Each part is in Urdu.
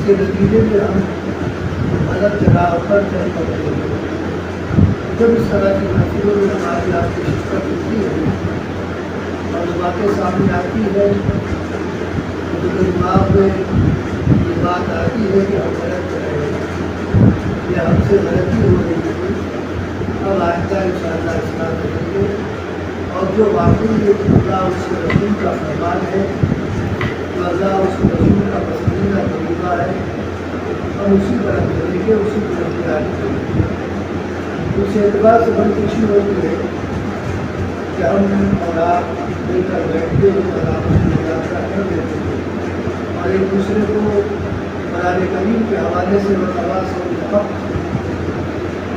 کے نتیجے میں ہم الگ جگہ پر چل پڑتے ہیں. جب اس طرح کی محفلوں میں ہماری آپ کی شرکت ہوتی ہے اور باتیں سامنے آتی ہے تو دماغ میں یہ بات آتی ہے کہ ہم غلط کر رہے ہیں یا ہم سے غلطی ہو رہی ہے. اب آہستہ انشاءاللہ اصلاح کریں گے اور جو واقعی اللہ اس کے رسول کا فرمان ہے، جو اللہ اس کے رسول کا پسندیدہ طریقہ ہے، ہم اسی طرح کریں گے، اسی طرح تیاری کریں گے. اس اعتبار سے بڑی خوشی ہوتی ہے کہ ہم اور آپ مل کر بیٹھتے ہیں اور آپ اس کی یاترا کر لیتے ہیں اور ایک دوسرے کو قرآن کریم کے حوالے سے متواز اور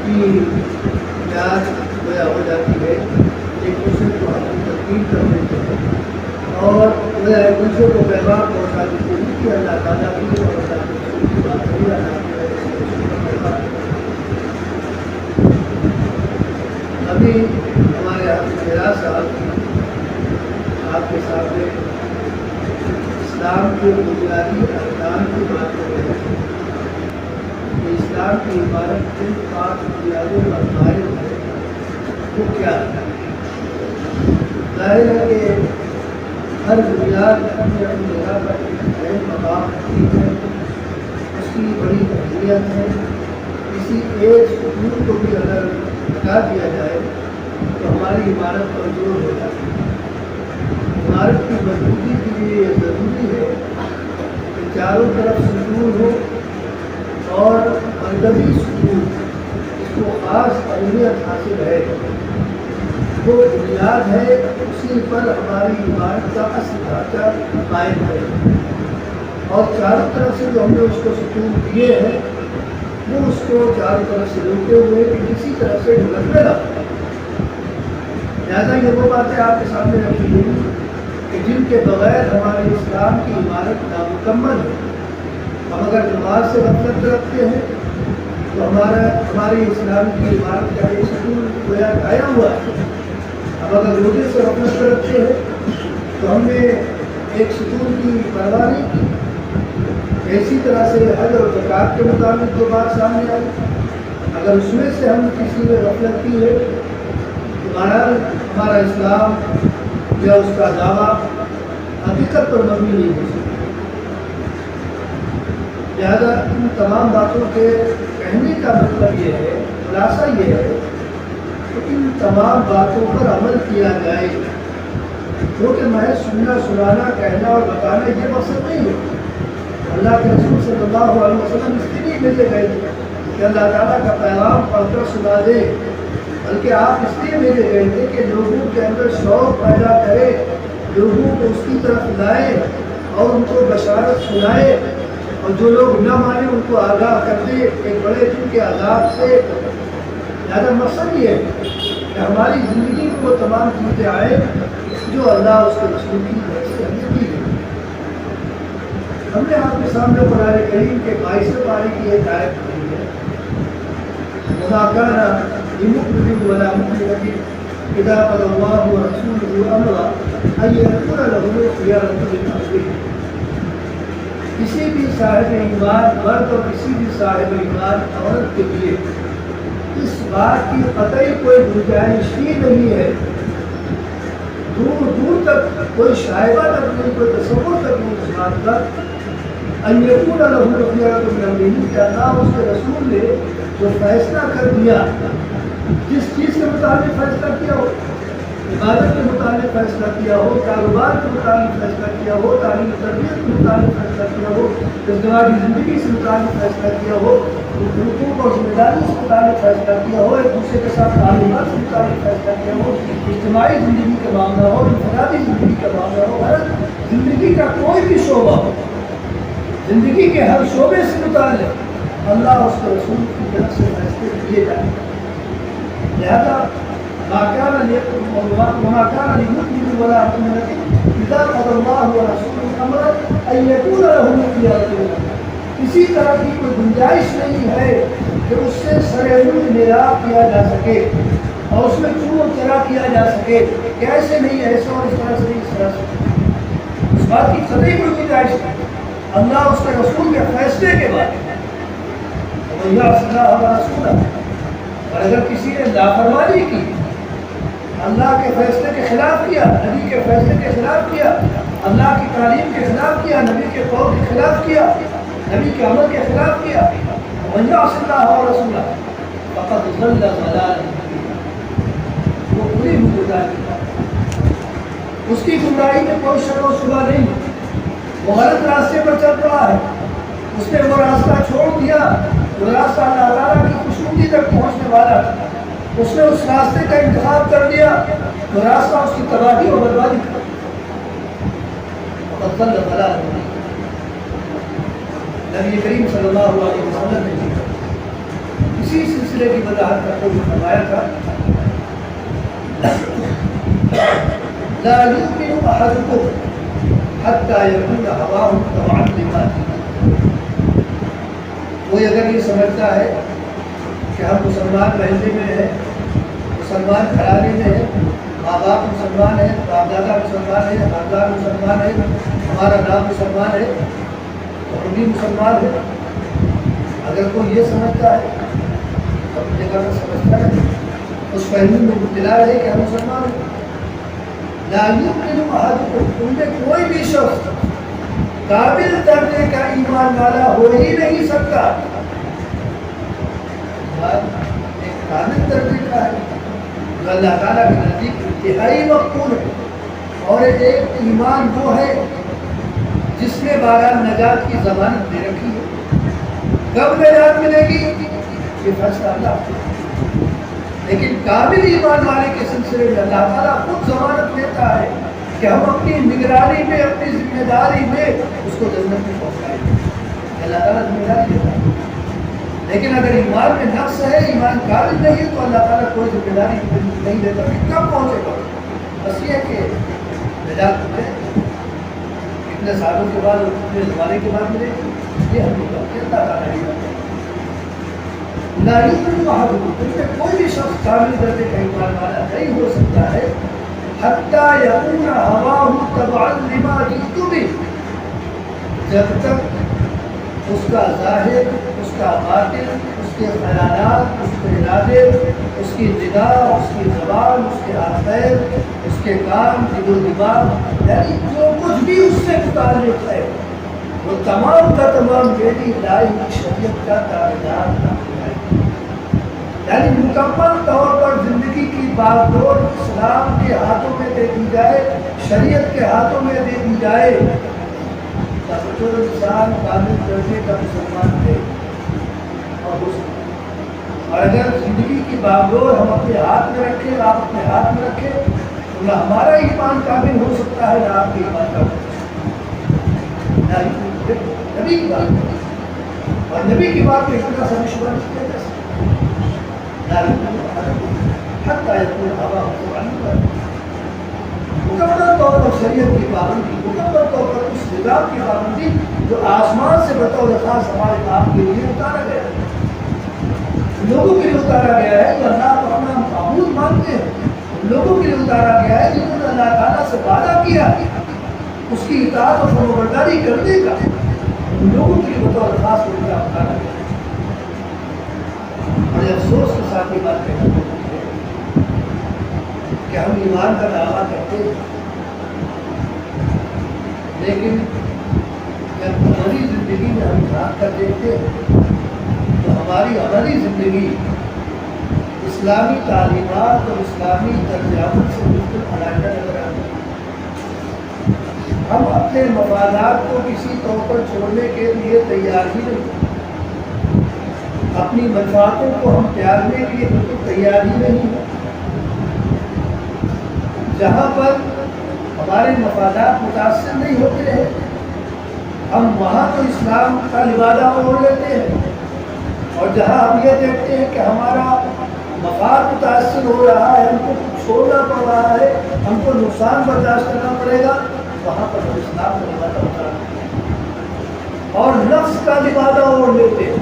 کی یاد گویا ہو جاتی ہے. ایک دوسرے کو ہم تقریر کر دیتے ہیں اور گویا ایک دوسرے کو پیغام پہنچا دیتے ہیں کہ اللہ تعالیٰ کی اور اللہ کے رسول کی بات کری، اللہ کے رسول کا پیغام. ابھی ہمارے یہاں صاحب آپ کے سامنے اسلام کے بنیادی ارکان کی بات کر رہے ہیں کہ اسلام کی عبادت کے 5 بنیادوں کا قائم ہے. وہ کیا ہے؟ ظاہر ہے کہ ہر بنیاد اپنی اپنی جگہ پر ایک اہم مقام رکھتی ہے، اس کی بڑی اہمیت ہے. کسی ایک ستون کو بھی اگر ہٹا دیا جائے تو ہماری عمارت کمزور ہو جاتی ہے. عمارت کی مضبوطی کے لیے یہ ضروری ہے کہ چاروں طرف ستون ہو اور مرکزی ستون اس کو خاص اہمیت حاصل ہے. وہ بنیاد ہے، اسی پر ہماری عمارت کا اصل ڈھانچہ قائم ہے اور چاروں طرف سے جو ہم نے اس کو ستون دیے ہیں وہ اس کو چاروں طرف سے روکے ہوئے کہ کسی طرح سے ڈھلکنے نہ پڑے. لہٰذا یہ وہ باتیں آپ کے سامنے رکھی گئی کہ جن کے بغیر ہمارے اسلام کی عمارت نامکمل ہے. ہم اگر نماز سے غفلت رکھتے ہیں تو ہماری اسلام کی عمارت کا ایک ستون گویا قائم ہوا ہے. اب اگر روزے سے غفلت رکھتے ہیں تو ہم نے ایک ستون کی پرواہ نہیں کی. اسی طرح سے حج اور زکوٰۃ کے مطابق جو بات سامنے آئی، اگر اس میں سے ہم کسی نے غفلت کی ہے تو ہمارا اسلام یا اس کا دعویٰ حقیقت پر مبنی نہیں ہو سکتا. لہٰذا ان تمام باتوں کے کہنے کا مطلب یہ ہے، خلاصہ یہ ہے کہ ان تمام باتوں پر عمل کیا جائے، کیونکہ محض سننا سنانا کہنا اور بتانا یہ مقصد نہیں ہے. اللہ کے رسول صلی اللہ علیہ وسلم اس لیے بھیجے گئے کہ اللہ تعالیٰ کا پیغام پڑھ کر سنا دے بلکہ آپ اس لیے بھیجے گئے تھے کہ لوگوں کے اندر شوق پیدا کرے، لوگوں کو اس کی طرف لائے اور ان کو بشارت سنائے، اور جو لوگ نہ مانے ان کو آگاہ کر دے ایک بڑے دن کے عذاب سے۔ لہٰذا مقصد یہ ہے کہ ہماری زندگی میں وہ تمام چیزیں آئے جو اللہ اس کے رسول کی طرف سے ہمیں دی گئی۔ ہم نے آپ کے سامنے قرآن کریم کے 22 پارے کی ایک آیت پڑھی ہے، وَمَا كَانَ لِمُؤْمِنٍ وَلَا مُؤْمِنَةٍ إِذَا قَضَى اللَّهُ وَرَسُولُهُ أَمْرًا أَن يَكُونَ لَهُمُ الْخِيَرَةُ مِنْ أَمْرِهِمْ۔ کسی بھی صاحب ایمان مرد اور کسی بھی صاحب ایمان عورت کے لیے اس بات کی قطعی کوئی گنجائش ہی نہیں ہے، دور دور تک کوئی شائبہ تک نہیں، کوئی تصور تک نہیں اس بات کا، ان یکون لہم الخیرۃ من امرہم، کہ اللہ اس کے رسول نے جو فیصلہ کر دیا، جس چیز کے متعلق فیصلہ کیا ہو، عبادت کے متعلق فیصلہ کیا ہو، کاروبار کے متعلق فیصلہ کیا ہو، تعلیم تربیت کے متعلق فیصلہ کیا ہو، ازدواجی زندگی سے متعلق فیصلہ کیا ہو، حقوق اور ذمہ داری سے متعلق فیصلہ کیا ہو، ایک دوسرے کے ساتھ تعلقات سے متعلق فیصلہ کیا ہو، اجتماعی زندگی کا معاملہ ہو، انفرادی زندگی کا معاملہ ہو، ہر زندگی کا کوئی بھی شعبہ ہو، زندگی کے ہر شعبے سے متعلق اللہ اس کے رسول کی طرف سے فیصلے کیے جائیں۔ لہذا وَمَا كَانَ لِمُؤْمِنٍ وَلَا مُؤْمِنَةٍ إِذَا قَضَى اللَّهُ وَرَسُولُهُ أَمْرًا أَن يَكُونَ لَهُمُ الْخِيَرَةُ مِنْ أَمْرِهِمْ۔ کسی طرح کی کوئی گنجائش نہیں ہے کہ اس سے سرعمود نراغ کیا جا سکے اور اس میں چون و چرا کیا جا سکے کہ ایسے نہیں، ایسا اور اس طرح سے نہیں، اس طرح سے۔ اس بات کی قطعی کوئی گنجائش نہیں۔ اللہ اس کے رسول کے فیصلے کے بعد وَمَن يَعْصِ اللَّهَ وَرَسُولَهُ، اور اگر کسی نے لاپرواہی کی، اللہ کے فیصلے کے خلاف کیا، نبی کے فیصلے کے خلاف کیا، اللہ کی تعلیم کے خلاف کیا، نبی کے قول کے خلاف کیا، نبی کے عمل کے خلاف کیا، وَمَن يَعْصِ اللَّهَ وَرَسُولَهُ فَقَدْ ضَلَّ ضَلَالًا مُبِينًا، وہ کھلی ہوئی گمراہی، اس کی گمراہی میں کوئی شک و شبہ نہیں، وہ غلط راستے پر چل پڑا ہے، اس نے وہ راستہ چھوڑ دیا جو راستہ اللہ تعالیٰ کی خوشنودی تک پہنچنے والا تھا، اس نے اس راستے کا انتخاب کر لیا تو راستہ اس کی تباہی اور بربادی کا۔ نبی کریم صلی اللہ علیہ وسلم نے اسی سلسلے کی وضاحت کرتے ہوئے فرمایا تھا، لا يؤمن احدكم حتى يكون هواه تبعا لما فيه۔ کوئی اگر یہ سمجھتا ہے کہ ہم مسلمان محلے میں ہیں، مسلمان گھرانے میں ہیں، ماں باپ مسلمان ہیں، باپ دادا مسلمان ہیں، خاندان مسلمان ہے، ہمارا نام مسلمان ہے، اور ہم بھی مسلمان ہیں، اگر کوئی یہ سمجھتا ہے تو اپنی جگہ سے سمجھتا ہے، اس پہلو میں مبتلا ہے کہ ہم مسلمان ہیں۔ لا یؤمن احدکم، ان میں کوئی بھی شخص قابل درجے کا ایمان والا ہو ہی نہیں سکتا، ایک قابل درجے کا ہے جو اللہ تعالیٰ کے نزدیک انتہائی مقبول ہے، اور ایک ایمان وہ ہے جس نے بہرحال نجات کی ضمانت دے رکھی ہے۔ کب نجات ملے گی یہ فیصلہ اللہ کو، لیکن قابل ایمان والے کے سلسلے میں اللہ تعالیٰ خود ضمانت دیتا ہے کہ ہم اپنی نگرانی میں، اپنی ذمہ داری میں اس کو جنت میں پہنچائیں گے، اللہ تعالیٰ ذمہ داری دیتا ہے۔ لیکن اگر ایمان میں نقص ہے، ایمان قابل نہیں ہے، تو اللہ تعالیٰ کوئی ذمہ داری نہیں دیتا کہ کب پہنچے گا، بس یہ ہے کہ نجات ملے، کتنے سالوں کے بعد اور کتنے زمانے کے بعد ملے گی، یہ ہم لوگ اللہ تعالیٰ نہیں۔ لا یؤمن احدکم، ان میں کوئی بھی شخص کامل درجے کا ایمان والا نہیں ہو سکتا ہے، حتی یکون ہواہ تبعا لما جئت بہ، جب تک اس کا ظاہر، اس کا باطن، اس کے خیالات، اس کے ارادے، اس کی نگاہ، اس کی زبان، اس کے ہاتھ پیر، اس کے کام، دل و دماغ، یعنی جو کچھ بھی اس سے متعلق ہے وہ تمام کا تمام میری لائی ہوئی شریعت کا تابعدار ہے، یعنی مکمل طور پر زندگی کی باغ ڈور اسلام کے ہاتھوں میں دے دی جائے، شریعت کے ہاتھوں میں دے دی جائے، تب جو انسان کامل درجے کا مسلمان ہے اور ہو سکتا ہے۔ اور اگر زندگی کی باغڈور ہم اپنے ہاتھ میں رکھیں، آپ اپنے ہاتھ میں رکھیں، تو نہ ہمارا ایمان کامل ہو سکتا ہے، نہ آپ کے ایمان کامل ہو سکتا ہے۔ نبی کی بات ہے، اور نبی کی بات کو اس طرح سے مشورہ نہیں کیا جا سکتا۔ حتیٰ یکون ہواہ عن مکمل طور پر شریعت کی پابندی، مکمل طور پر اس نظام کی پابندی جو آسمان سے بطور خاص ہمارے آپ کے لیے اتارا گیا ہے، لوگوں کے لیے اتارا گیا ہے جو اللہ کو اپنا معبود مانتے ہیں، لوگوں کے لیے اتارا گیا ہے جنہوں نے اللہ تعالیٰ سے وعدہ کیا اس کی اطاعت اور فرمانبرداری کرنے کا، لوگوں کے لیے بطور خاص اتارا گیا ہے۔ اور افسوس کے ساتھ یہ بات کہنا کہ ہم ایمان کا دعویٰ کرتے ہیں، لیکن جب ہماری زندگی میں ہم جھانک کر دیکھتے ہیں تو ہماری عملی زندگی اسلامی تعلیمات اور اسلامی طرز عمل سے بالکل علیحدہ نظر آتی ہے۔ ہم اپنے مفادات کو کسی طور پر چھوڑنے کے لیے تیار ہی نہیں، اپنی منفعتوں کو ہم تیارنے کے لیے بالکل تیار ہی نہیں ہیں۔ جہاں پر ہمارے مفادات متاثر نہیں ہوتے ہیں ہم وہاں تو اسلام کا لبادہ اوڑھ لیتے ہیں، اور جہاں ہم یہ دیکھتے ہیں کہ ہمارا مفاد متاثر ہو رہا ہے، ہم کو چھوڑنا پڑ رہا ہے، ہم کو نقصان برداشت کرنا پڑے گا، وہاں پر ہم اسلام کا لبادہ اتارتے ہیں اور نفس کا لبادہ اوڑھ لیتے ہیں۔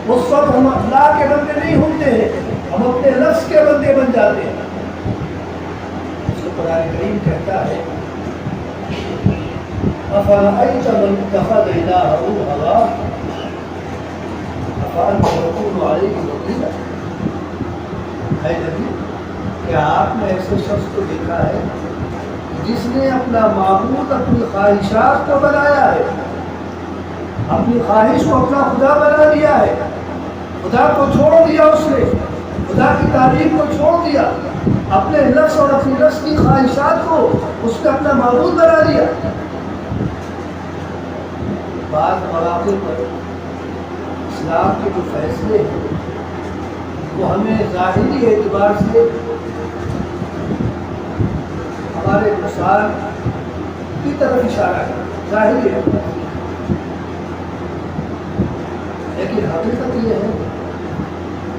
اس وقت ہم اللہ کے بندے نہیں ہوتے ہیں، ہم اپنے نفس کے بندے بن جاتے ہیں۔ قرآن کریم کہتا ہے أَفَرَأَيْتَ مَنِ اتَّخَذَ إِلَٰهَهُ هَوَاهُ أَفَأَنتَ تَكُونُ عَلَيْهِ وَكِيلًا۔ اے نبی، کیا آپ نے ایسے شخص کو دیکھا ہے جس نے اپنا معبود اپنی خواہشات کو بنایا ہے، اپنی خواہش کو اپنا خدا بنا دیا ہے، خدا کو چھوڑ دیا، اس نے خدا کی تعلیم کو چھوڑ دیا، اپنے نفس اور اپنی نفس کی خواہشات کو اس نے اپنا معبود بنا دیا۔ بعض مواقع پر اسلام کے جو فیصلے ہیں وہ ہمیں ظاہری اعتبار سے ہمارے نقصان کی طرف اشارہ ہے، ظاہری اعتبار سے، لیکن حقیقت یہ ہے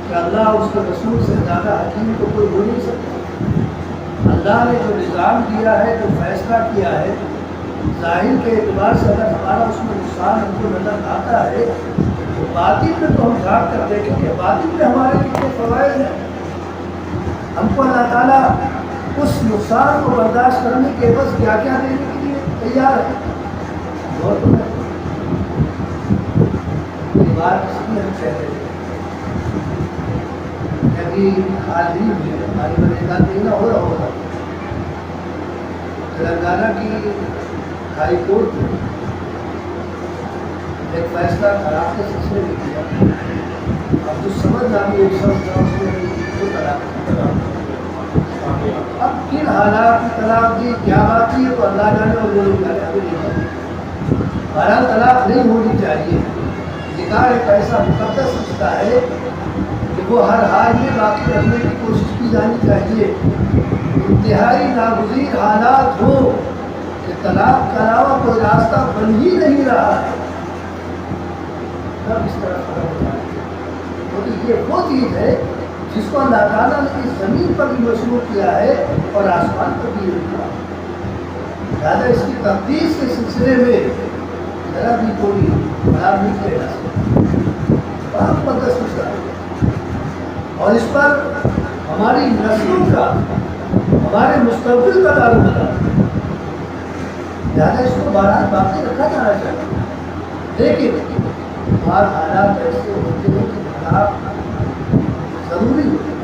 کہ اللہ اس کے رسول سے زیادہ حکیم تو کوئی ہو نہیں سکتا۔ اللہ نے جو نظام دیا ہے، جو فیصلہ کیا ہے، ظاہر کے اعتبار سے اگر ہمارا اس میں نقصان ہم کو نظر آتا ہے تو باطن میں تو ہم جھانک کر دیکھیں کہ باطن میں ہمارے کتنے فوائد ہیں۔ ہم کو اللہ تعالیٰ اس نقصان کو برداشت کرنے کے عوض کیا کیا دینے کے لیے تیار ہے۔ غور کریں، یہ بات اس لیے ہم کہتے ہیں کہ ابھی حال ہی میں ہماری ایک مہینہ ہو رہا ہوگا، تلنگانہ کی ہائی کورٹ نے ایک فیصلہ طلاق کے سلسلے میں کیا۔ اب جو سمجھ نامی ایک شخص تھا اس نے دو طلاق دی۔ اب کن حالات کی طلاق دی، کیا بات تھی، تو اللہ جانے اور وہ لوگ جانے، ابھی نہیں جانے۔ بہرحال طلاق نہیں ہونی چاہیے۔ نکاح ایک ایسا مقدس رشتہ ہے کہ وہ ہر حال میں باقی رکھنے کی کوشش کی جانی چاہیے۔ انتہائی ناگزیر حالات ہو کہ طلاق کے علاوہ کوئی راستہ بن ہی نہیں رہا ہے، تب اس طرح فرق ہوتا ہے۔ کیونکہ یہ وہ چیز ہے جس کو اللہ تعالیٰ نے اس زمین پر بھی مشروع کیا ہے اور آسمان پر بھی رکھا ہے، لہٰذا اس کی تقدیس کے سلسلے میں ذرا بھی کوئی خراب نہیں کیا جا سکتا۔ بہت مقدس مسئلہ ہے اور اس پر ہماری نسلوں کا، ہمارے مستقبل کا دارومدار ہے، لہٰذا اس کو بہرحال باقی رکھا جانا چاہیے۔ لیکن بعض حالات ایسے ہوتے ہیں کہ طلاق ضروری ہوتی ہے۔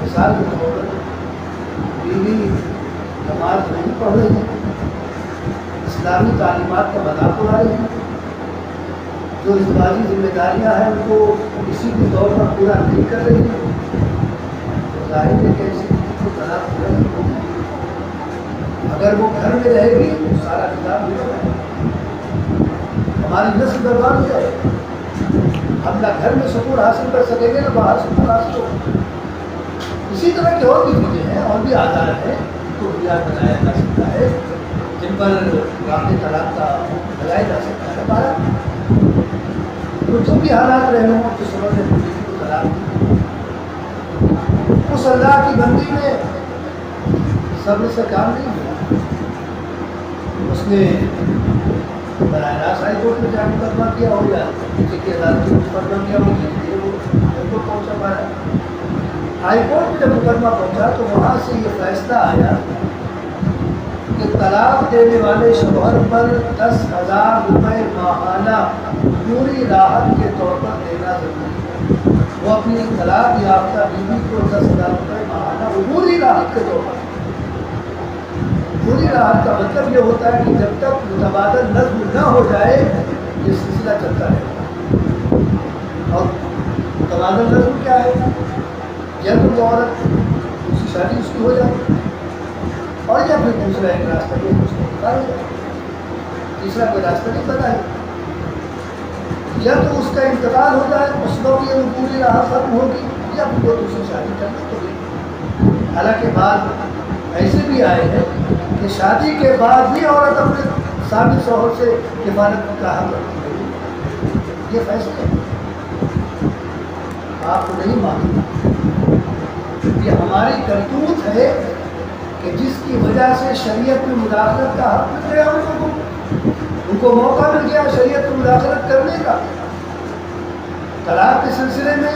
مثال کے طور پر بیوی نماز نہیں پڑھ رہی ہے، اسلامی تعلیمات کا مذاق اڑا رہی ہے، جو ازدواجی ذمہ داریاں ہیں ان کو کسی بھی طور پر پورا نہیں کر رہی ہے، تو ظاہر ہے کہ ایسی کو طلاق نہیں ہوگی۔ اگر وہ گھر میں رہے گی تو سارا نظام ہو جائے گا، ہماری نسل برباد ہو جائے گی۔ ہم نہ گھر میں سکون حاصل کر سکیں گے نہ باہر سکون حاصل ہوگا۔ اسی طرح کی اور بھی چیزیں ہیں، اور بھی آزار ہیں کو بنیاد بنایا جا سکتا ہے جن پر واقع طلاق کا حکم لگایا جا سکتا ہے۔ باہر تو جو بھی حالات رہے ہوں اس سبب نے بیوی کو طلاق دی، اس اللہ کی بندی نے صبر سے کام نہیں لیا، اس نے براہ راست ہائی کورٹ میں جا مقدمہ کیا ہو یا کسی کی عدالت میں مقدمہ کیا ہو، جس لیے وہ کو پہنچا پایا۔ ہائی کورٹ میں جب مقدمہ پہنچا تو وہاں سے یہ فیصلہ آیا کہ طلاق دینے والے شوہر پر 10,000 روپے ماہانہ پوری راحت کے طور پر دینا ضروری ہے۔ وہ اپنی طلاق یافتہ بیوی کو 10,000 روپے ماہانہ پوری راحت کے طور پر، پوری راحت کا مطلب یہ ہوتا ہے کہ جب تک متبادل نظم نہ ہو جائے یہ سلسلہ چلتا رہے۔ اور متبادل نظم کیا ہے؟ یا تو وہ عورت اس کی شادی اس کی ہو جائے، اور یا پھر دوسرا ایک راستہ یہ اس کو نکال جائے، تیسرا کوئی راستہ نہیں پتا ہے۔ یا تو اس کا انتقال ہو جائے، اس وقت یہ پوری راحت ختم ہوگی، یا پھر وہ دوسری شادی کرنا ہوگی۔ حالانکہ بعد ایسے بھی آئے ہیں کہ شادی کے بعد بھی عورت اپنے سابق شوہر سے کفالت کا حق رکھتی ہے۔ یہ فیصلہ آپ کو نہیں معلوم، یہ ہماری کرتوت ہے کہ جس کی وجہ سے شریعت میں مداخلت کا حق مل گیا ان کو موقع مل گیا شریعت میں مداخلت کرنے کا۔ طلاق کے سلسلے میں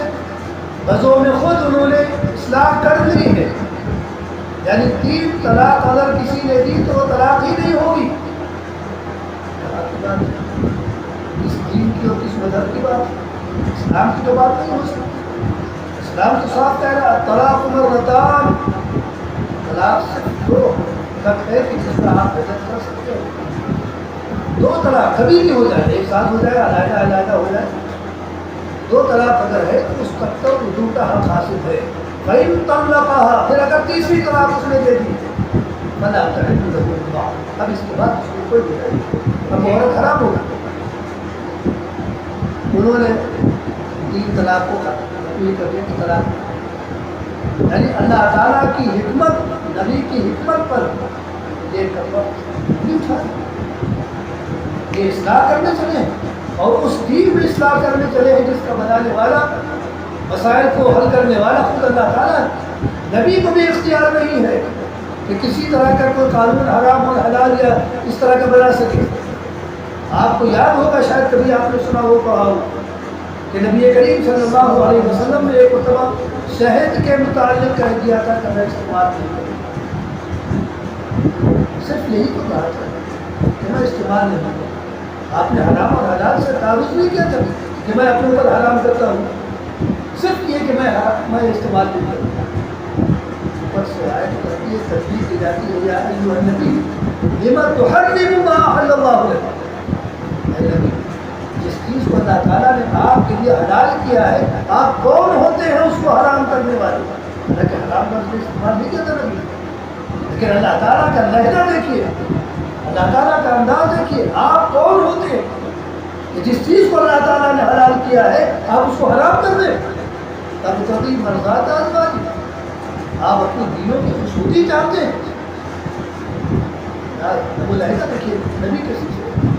بذوق خود انہوں نے اصلاح کر لی ہے، یعنی 3 طلاق اگر کسی نے دی تو وہ طلاق ہی نہیں ہوگی۔ اس دین کی اور کس مذہب کی بات؟ اسلام کی تو بات نہیں ہو سکتی۔ اسلام تو صاف کہہ رہا ہے طلاق مرتان، طلاق صرف 2 تک ہے کہ جس کا آپ عزت کر سکتے ہو۔ 2 طلاق کبھی بھی ہو جائے، ایک ساتھ ہو جائے، علیحدہ علیحدہ ہو جائے، 2 طلاق اگر ہے تو اس تک تو رجوع کا حق حاصل ہے۔ فَإِن طَلَّقَهَا، پھر اگر تیسری طلاق اس نے دے دی فَلَا تَحِلُّ لَهُ مِن بَعْدُ، اب اس کے بعد اس کو کوئی گناہ نہیں، اب عورت خراب ہوگا۔ انہوں نے 3 طلاق کو اپیل کرنے کی طلاق، یعنی اللہ تعالیٰ کی حکمت، نبی کی حکمت پر دیکھ کر نہیں اٹھا، یہ اصلاح کرنے چلے ہیں اور اس دین میں اصلاح کرنے چلے ہیں جس کا بنانے والا، مسائل کو حل کرنے والا خود اللہ تعالیٰ ہے۔ نبی کو بھی اختیار نہیں ہے کہ کسی طرح کا کوئی قانون حرام اور حلال یا اس طرح کا بنا سکے۔ آپ کو یاد ہوگا، شاید کبھی آپ نے سنا ہو کہا ہو کہ نبی کریم صلی اللہ علیہ وسلم نے ایک مرتبہ شہد کے متعلق کہہ دیا تھا کہ میں استعمال نہیں کروں، صرف یہی تو کہا تھا کہ میں استعمال نہیں کروں۔ آپ نے حرام اور حلال سے تعارض نہیں کیا تھا کہ میں اپنے اوپر حرام کرتا ہوں، صرف یہ کہ میں استعمال نہیں کروں۔ اوپر سے آیت کرتی ہے، تجویز کی جاتی ہے، یا ایھا النبی لما تحرم ما احل اللہ لک، اے نبی جس چیز کو اللہ تعالیٰ نے آپ کے لیے حلال کیا ہے، آپ کون ہوتے ہیں اس کو حرام کرنے والے؟ لیکن حرام کرنے استعمال نہیں کیا تھا نبی، لیکن اللہ تعالیٰ کا لہجہ دیکھیے، اللہ تعالیٰ کا انداز دیکھیے، آپ کون ہوتے ہیں کہ جس چیز کو اللہ تعالیٰ نے حلال کیا ہے آپ اس کو حرام کر دیں؟ تب کبھی مرضات آزمانی، آپ اپنی دینوں کی خوشبودی چاہتے ہیں، وہ لہجہ دیکھیے نبی کے سلسلے،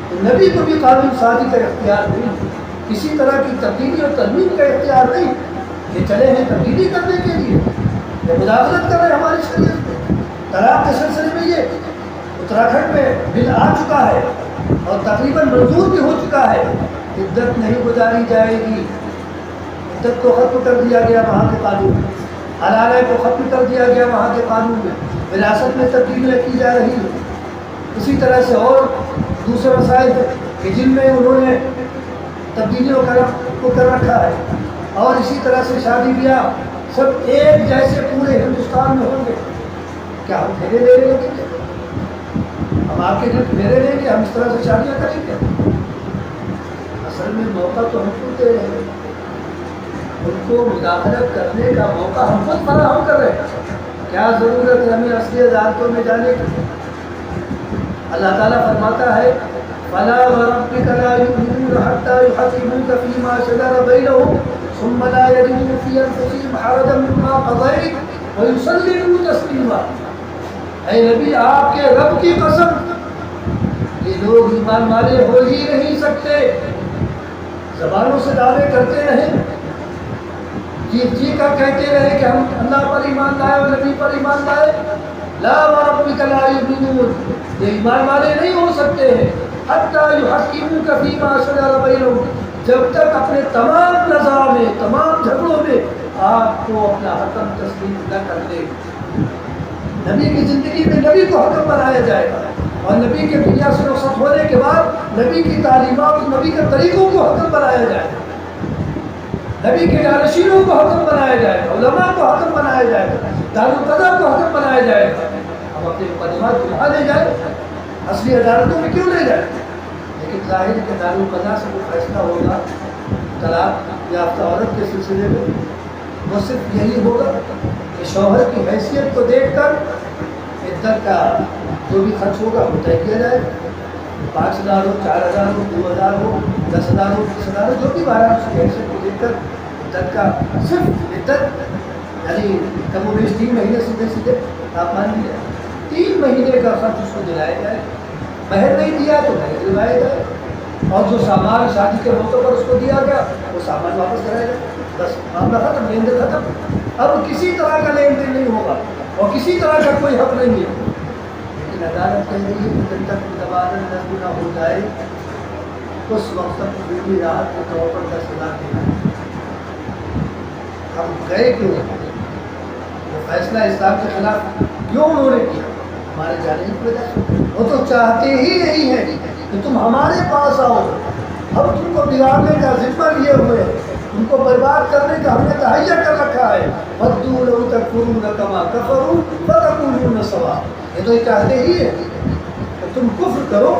تو نبی کو بھی قانون سازی کا اختیار نہیں، کسی طرح کی تبدیلی اور ترمیم کا اختیار نہیں، کہ چلے ہیں تبدیلی کرنے کے لیے یا مداخلت کر رہے ہیں ہماری شریعت میں۔ طلاق کے سلسلے میں یہ اتراکھنڈ میں بل آ چکا ہے اور تقریباً منظور بھی ہو چکا ہے، عدت نہیں گزاری جائے گی، عدت کو ختم کر دیا گیا وہاں کے قانون میں، حلالہ کو ختم کر دیا گیا وہاں کے قانون میں، وراثت میں تبدیلیاں کی جا رہی ہیں۔ اسی طرح سے اور دوسرے مسائل کہ جن میں انہوں نے تبدیلیوں کو کر رکھا ہے، اور اسی طرح سے شادی بیاہ سب ایک جیسے پورے ہندوستان میں ہوں گے۔ کیا ہم پھیرے لے رہے ہیں؟ ہم آپ کے گھر پھیرے لیں گے، ہم اس طرح سے شادیاں کریں گے؟ اصل میں موقع تو ہم کو دے رہے ہیں، ان کو مداخلت کرنے کا موقع ہم خود فراہم کر رہے ہیں۔ کیا ضرورت ہے ہمیں اصلی عدالتوں میں جانے کی؟ اللہ تعالیٰ فرماتا ہے فلا وربك لا يؤمنون حتى يحكموك فيما شجر بينهم ثم لا يجدوا في انفسهم حرجا مما قضيت ويسلموا تسلیما. اے نبی آپ کے رب کی قسم یہ لوگ ایمان والے ہو ہی نہیں سکتے. زبانوں سے دعوے کرتے رہے, جی کر کہتے رہے کہ ہم اللہ پر ایمان لائے اور نبی پر ایمان لائے. لا وربک لا یؤمنون, یہ ایمان والے نہیں ہو سکتے ہیں. حتی یحکموک فیما شجر بینہم, جب تک اپنے تمام نزاع میں, تمام جھگڑوں میں آپ کو اپنا حکم تسلیم نہ کر دے. نبی کی زندگی میں نبی کو حکم بنایا جائے گا, اور نبی کے دنیا سے رخصت ہونے کے بعد نبی کی تعلیمات, نبی کے طریقوں کو حکم بنایا جائے گا, نبی کے جانشینوں کو حکم بنایا جائے گا, علماء کو حکم بنایا جائے گا, دارالقضا کو حکم بنایا جائے گا. ہم اپنے مقدمات کو کہاں لے جائیں, اصلی عدالتوں میں کیوں لے جائیں؟ لیکن ظاہر کے دارالقضا سے وہ فیصلہ ہوگا طلاق یافتہ عورت کے سلسلے میں, وہ صرف یہی ہوگا کہ شوہر کی حیثیت کو دیکھ کر عدت کا جو بھی خرچ ہوگا وہ طے کیا جائے. 5,000 ہو, 4,000 ہو, 2,000 ہو, 10,000 ہو, 20,000 ہو, جو بھی بارہ اس کی حیثیت کو دیکھ کر عدت کا, صرف عدت یعنی کم و بیش 3 مہینے سیدھے آپ مان لیجیے 3 مہینے کا خرچ اس کو دلایا جائے. مہر نہیں دیا تو مہر دلوایا جائے, اور جو سامان شادی کے موقع پر اس کو دیا گیا وہ سامان واپس کرایا جائے. بس معاملہ ختم, لین دین ختم. اب کسی طرح کا لین دین نہیں ہوگا اور کسی طرح کا کوئی حق نہیں ہے. لیکن عدالت کہہ رہی ہے کہ جب تک تبادل نظم نہ ہو جائے اس وقت تک بیوی راحت کے طور پر 10,000 دینا ہے. ہم گئے کیوں نہیں, وہ فیصلہ اسلام کے خلاف کیوں انہوں نے کیا؟ ہمارے جانے کی وجہ سے. وہ تو چاہتے ہی نہیں ہے کہ تم ہمارے پاس آؤ, ہم تم کو بگاڑنے کا ذمہ لیے ہوئے ہیں, ان کو برباد کرنے کا ہم نے تہیا کر رکھا ہے. وَدُّوا لَوْ تَكْفُرُونَ كَمَا كَفَرُوا فَتَكُونُونَ سَوَاءً. یہ تو یہ چاہتے ہی ہے کہ تم کفر کرو,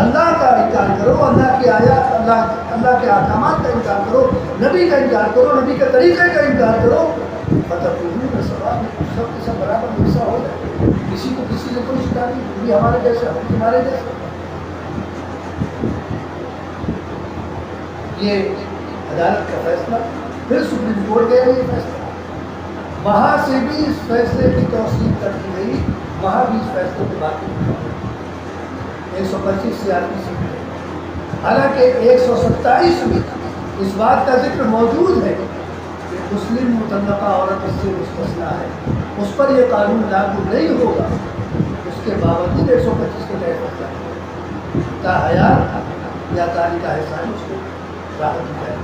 اللہ کا انکار کرو, اللہ کی آیات, اللہ کے احکامات کا انکار کرو, نبی کا انکار کرو, نبی کے طریقے کا انکار کرو. فَتَكُونُونَ سَوَاءً, سب کے سب برابر حصہ ہو جائے. کسی کو کسی سے کوئی شکایت نہیں, تم بھی ہمارے جیسے, ہم بھی ہمارے جیسے. یہ عدالت کا فیصلہ. پھر سپریم کورٹ گیا یہ فیصلہ, وہاں سے بھی اس فیصلے کی توثیق کر دی گئی, وہاں بھی اس فیصلے کے بعد 125 CRPC میں, حالانکہ 127 میں اس بات کا ذکر موجود ہے کہ مسلم مطلقہ عورت اس سے مستثنیٰ ہے, اس پر یہ قانون لاگو نہیں ہوگا. اس کے باوجود 125 کے تحت ہوتا ہے تاحیات یا تاریخ احسان اس کو راحت دی جائے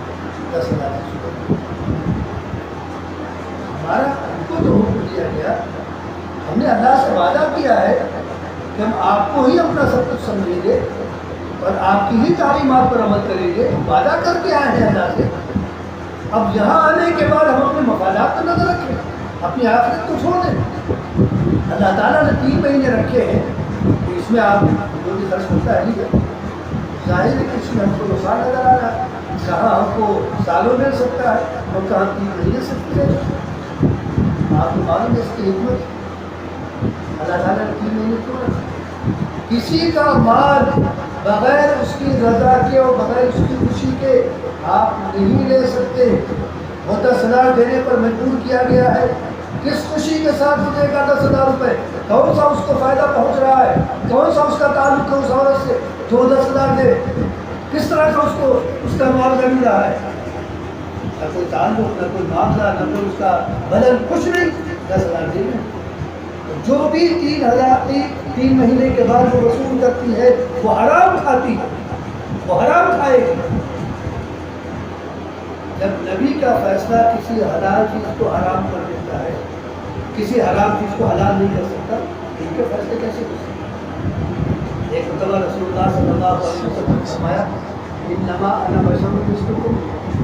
10,000 کی. ہمارا ہم کو جو حکم دیا گیا, ہم نے اللہ سے وعدہ کیا ہے کہ ہم آپ کو ہی اپنا سب کچھ سمجھیں گے اور آپ کی ہی تعلیمات پر عمل کریں گے. وعدہ کر کے آئے ہیں اللہ سے. اب یہاں آنے کے بعد ہم اپنے مفادات پر نظر رکھیں, اپنی آخرت کو چھوڑ دیں. اللہ تعالیٰ نے 3 مہینے رکھے ہیں کہ اس میں آپ جو بھی خرچ ہوتا ہے نہیں کریں. ظاہر ہے کہ اس میں ہم کو نقصان نظر آ رہا ہے, کہاں ہم کو سالوں مل سکتا ہے اور کہاں 3 مہینے سے ملے. آپ کو معلوم ہے اس کی حکمت, اللہ تعالیٰ نے 3 مہینے کیوں رکھا. کسی کا مال بغیر اس کی رضا کے اور بغیر اس کی خوشی کے آپ نہیں لے سکتے. وہ 10,000 دینے پر مجبور کیا گیا ہے. کس خوشی کے ساتھ دے گا 10,000 روپے؟ کون سا اس کو فائدہ پہنچ رہا ہے؟ کون سا اس کا تعلق ہے اس عورت سے جو 10,000 دے؟ کس طرح کا اس کو اس کا معاوضہ مل رہا ہے؟ نہ کوئی تعلق, نہ کوئی معاملہ, نہ کوئی اس کا بدل, کچھ نہیں. 10,000 دے گا. جو بھی 3 مہینے کے بعد وہ وصول کرتی ہے وہ حرام کھاتی ہے, وہ حرام کھائے گی. جب نبی کا فیصلہ کسی حلال چیز کو حرام کر دیتا ہے, کسی حرام چیز کو حلال نہیں کر سکتا, ان کے فیصلے کیسے ہو سکتے؟ ایک مرتبہ رسول اللہ صلی اللہ علیہ وسلم نے فرمایا انما انا بشر مثلکم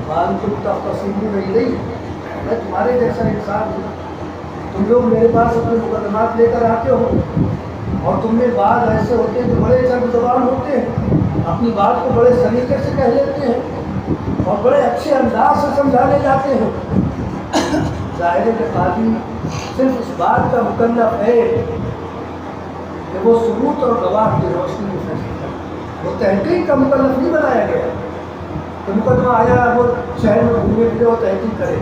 وانتم تختصمون الی, میں تمہارے جیسا انسان ہوں, تم لوگ میرے پاس اپنے مقدمات لے کر آتے ہو اور تم میں بعض ایسے ہوتے ہیں جو بڑے سخت زبان ہوتے ہیں, اپنی بات کو بڑے سلیقے سے کہہ لیتے ہیں اور بڑے اچھے انداز سے سمجھانے جاتے ہیں. ظاہر کے قاضی صرف اس بات کا مکلف ہے کہ وہ ثبوت اور گواہ کی روشنی میں فیصلہ کرے. وہ تحقیق کا مکلف نہیں بنایا گیا کہ مقدمہ آیا وہ شہر میں گھومے پھرے اور تحقیق کرے،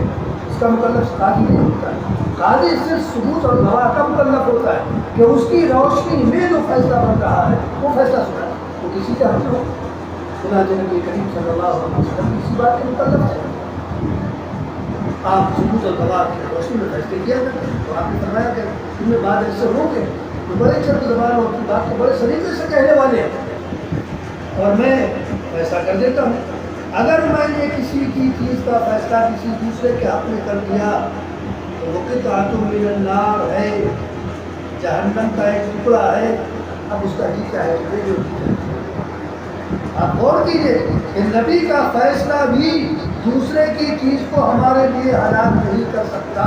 اس کا مکلف قاضی نہیں ہوتا ہے۔ قاضی صرف ثبوت اور گواہ کا مکلف ہوتا ہے کہ اس کی روشنی میں جو فیصلہ بن رہا ہے وہ فیصلہ سنا ہے، وہ کسی کا حق ہو۔ چنانچہ نبی کریم صلی اللہ علیہ وسلم اسی بات کے مکلف ہے، آپ ثبوت اور گواہ کی روشنی میں فیصلے کیا کرتے ہیں۔ تو آپ نے فرمایا کہ ان میں بعد ایسے ہوں گے تو بڑے چند زبان اور کی بات کو بڑے سلیقے سے کہنے والے ہیں، اور میں ایسا کر دیتا ہوں۔ اگر میں نے کسی کی چیز کا فیصلہ کسی دوسرے کے حق میں کر دیا تو وہ قطعۃ من النار ہے، جہنم کا ایک ٹکڑا ہے۔ اب اس کا کیا ہے؟ آپ غور کیجیے کہ نبی کا فیصلہ بھی دوسرے کی چیز کو ہمارے لیے حلال نہیں کر سکتا۔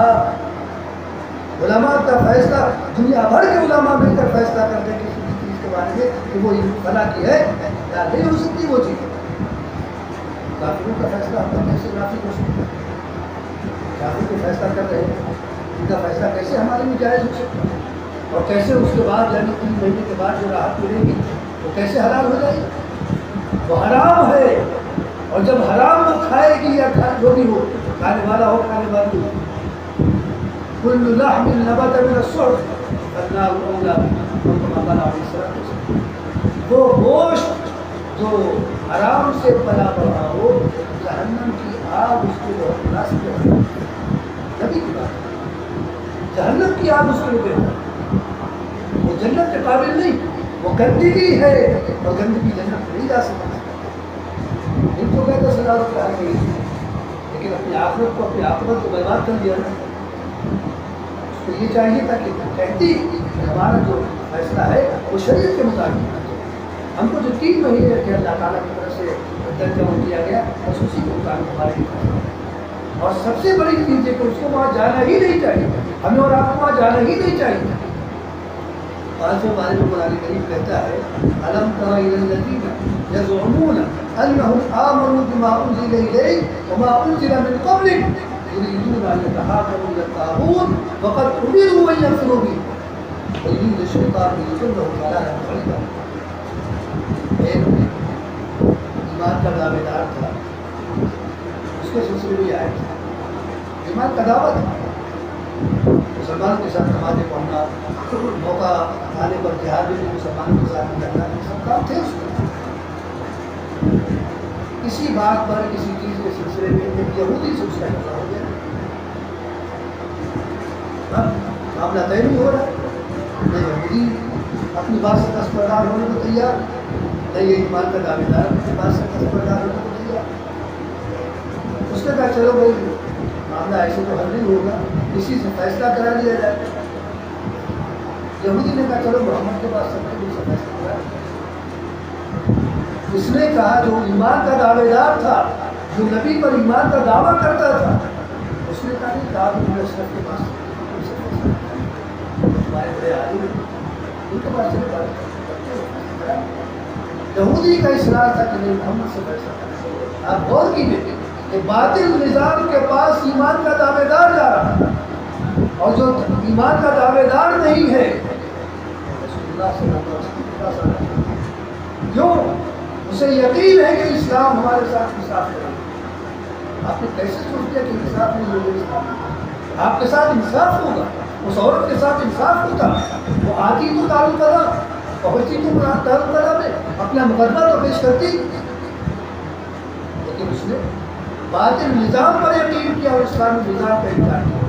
علماء کا فیصلہ، دنیا بھر کے علماء مل کر فیصلہ کرتے ہیں کسی چیز کے بارے میں کہ وہ فلاں کی ہے یا نہیں ہو سکتی وہ چیز۔ کافروں کا فیصلہ ہم کیسے نافذ ہو سکتا ہے؟ کافر کو فیصلہ کر رہے ہیں، ان کا فیصلہ کیسے ہمارے لیے جائز ہو سکتا ہے؟ اور کیسے اس کے بعد یعنی 3 مہینے کے بعد جو راحت ملے گی وہ کیسے حلال ہو جائے گی؟ وہ حرام ہے، اور جب حرام وہ کھائے گی یا جو بھی ہو، کھانے والا ہو کھانے والی ہو، کل لحم نبت من السحت فالنار اولى به، کما قال علیہ السلام۔ وہ گوشت جو حرام سے پلا بڑھا ہو، جہنم کی آگ اس کے بہت مناسب ہے۔ نبی کی بات ہے، جہنم کی آگ اس کے لیے بہتر، وہ جنت کے قابل نہیں، وہ گندگی ہے، اور گندگی جنت نہیں جا سکتی۔ ان کو کہتے سزا کہا گئی، لیکن اپنی آخرت کو، اپنی عاقبت کو برباد کر دیا نا۔ اس کو یہ چاہیے تھا کہ کہتی ہمارا جو فیصلہ ہے وہ شریعت کے مطابق، ہم کو جو 3 مہینے کے اللہ تعالیٰ کی طرف سے درجہ کیا گیا بس اسی کے مطابق ہمارے لیے، اور سب سے بڑی چیز ہے کہ اس کو وہاں جانا ہی نہیں چاہیے، ہمیں اور آپ کو وہاں جانا ہی نہیں چاہیے۔ بعض بارے میں قرآن کریم کہتا ہے أَلَمْ تَرَ إِلَى الَّذِينَ يَزْعُمُونَ أَنَّهُمْ آمَنُوا بِمَا أُنزِلَ إِلَيْكَ وَمَا أُنزِلَ مِن قَبْلِكَ يُرِيدُونَ أَن يَتَحَاكَمُوا إِلَى الطَّاغُوتِ وَقَدْ أُمِرُوا أَن يَكْفُرُوا بِهِ وَيُرِيدُ الشَّيْطَانُ أَن يُضِلَّهُمْ ضَلَالًا بَعِيدًا۔ ایک ایمان کا دعوے دار تھا، اس کے سلسلے میں آئے تھا، ایمان کا دعویٰ تھا، مسلمانوں کے ساتھ نمازیں پڑھنا، موقع آنے پر جہاد میں مسلمانوں کے ساتھ کرنا، سب کام تھے اس میں۔ کسی بات پر، کسی چیز کے سلسلے میں ایک یہودی سے اس کا جھگڑا ہو گیا، معاملہ طے نہیں ہو رہا، نہ یہودی اپنی بات سے دستبردار ہونے کو تیار، نہ یہ ایمان کا دعوے دار اپنی بات سے دستبردار ہونے کو تیار۔ اس نے کہا چلو بھائی معاملہ ایسے تو حل نہیں ہوگا، کسی سے فیصلہ کرا لیا جائے۔ یہودی نے کہا چلو محمد کے پاس سب سے فیصلہ کرا۔ اس نے کہا جو ایمان کا دعوے دار تھا، جو نبی پر ایمان کا دعویٰ کرتا تھا، اس نے کہا نہیں کہا کہ اشرف کے پاس ہمارے بڑے عالم ان کے پاس چلے جاتے۔ یہودی کا اصرار تھا کہ نہیں محمد سے فیصلہ کرنا۔ آپ غور کیجیے کہ باطل نظام کے پاس ایمان کا دعوے دار جا رہا ہے، اور جو ایمان کا دعوے دار نہیں ہے رسول اللہ صلی اللہ علیہ وسلم، کیوں؟ اسے یقین ہے کہ اسلام ہمارے ساتھ انصاف کرے گا۔ آپ نے کیسے سوچ کیا کہ انصاف نہیں ہوگا؟ اسلام آپ کے ساتھ انصاف ہوگا، اس عورت کے ساتھ انصاف ہوتا، وہ آتی تو تعلق کرا، پہنچتی تو تعلق کرا میں اپنا مقدمہ تو پیش کرتی، لیکن اس نے باطل نظام پر یقین کیا اور اسلامی نظام کا انکار کیا۔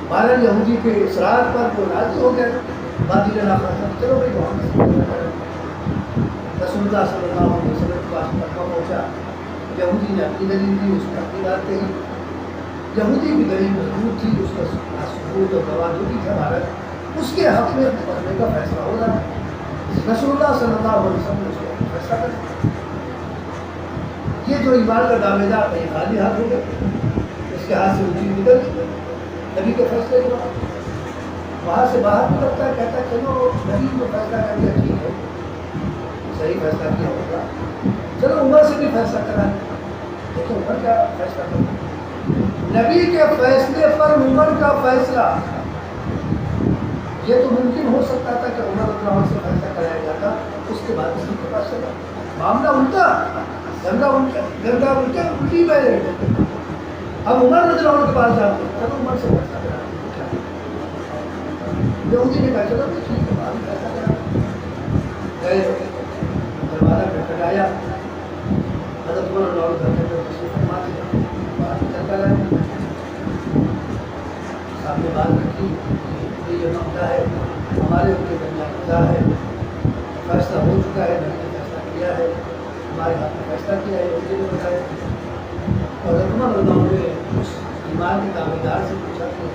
بہرحال یہودی کے اصرار پر وہ راضی ہو گئے، باطل ناخواستہ چلو بھائی محمد رسول اللہ صلی اللہ علیہ وسلم کے پاس مکہ پہنچا۔ یہودی نے اپنی دلیل دی، اس نے اپنی بات کہی۔ یہودی کی دلیل مضبوط تھی، اس کا ثبوت اور گواہ جو بھی تھا بھارت، اس کے حق میں مقدمے کا فیصلہ ہو رہا ہے۔ رسول اللہ صلی اللہ علیہ وسلم نے اس کو فیصلہ کر یہ جو ایمان کا دعوے دار تھا یہ خالی ہاتھ ہو گئے، اس کے ہاتھ سے وہ چیز نکل گئی نبی کے فیصلے کے بعد۔ وہاں سے باہر نکلتا ہے، کہتا ہے چلو نبی کو فیصلہ کر دیا، ٹھیک ہے صحیح فیصلہ کیا ہوگا، چلو عمر سے بھی فیصلہ کرا، لیکن عمر کا فیصلہ کرنا نبی کے فیصلے پر عمر کا فیصلہ یہ تو ممکن ہو سکتا تھا کہ عمر رضی اللہ عنہ سے فیصلہ کرایا جاتا، اس کے بعد اسی کے پاس چلا معاملہ الٹا، گنگا الٹی بہ رہی ہے۔ اب عمر رضی اللہ عنہ کے پاس جاتے چلو عمر سے فیصلہ کرایا، یہودی نے کہا چلو ٹھیک ہے بعد میں فیصلہ کرایا، گئے دروازہ کھٹکھٹایا، حضرت عمر رضی اللہ عنہ گھر میں تشریف فرما دیا، بات چلتا رہا، سامنے بات رکھی، یہ معاملہ ہے ہمارے ان کے درمیان نزاع ہے، فیصلہ ہو چکا ہے، میں نے فیصلہ کیا ہے، ہمارے ہاتھ میں فیصلہ کیا ہے، مجھے نے بتایا۔ اور عمر رضی اللہ عنہ نے اس ایمان کے دعویدار سے پوچھا کہ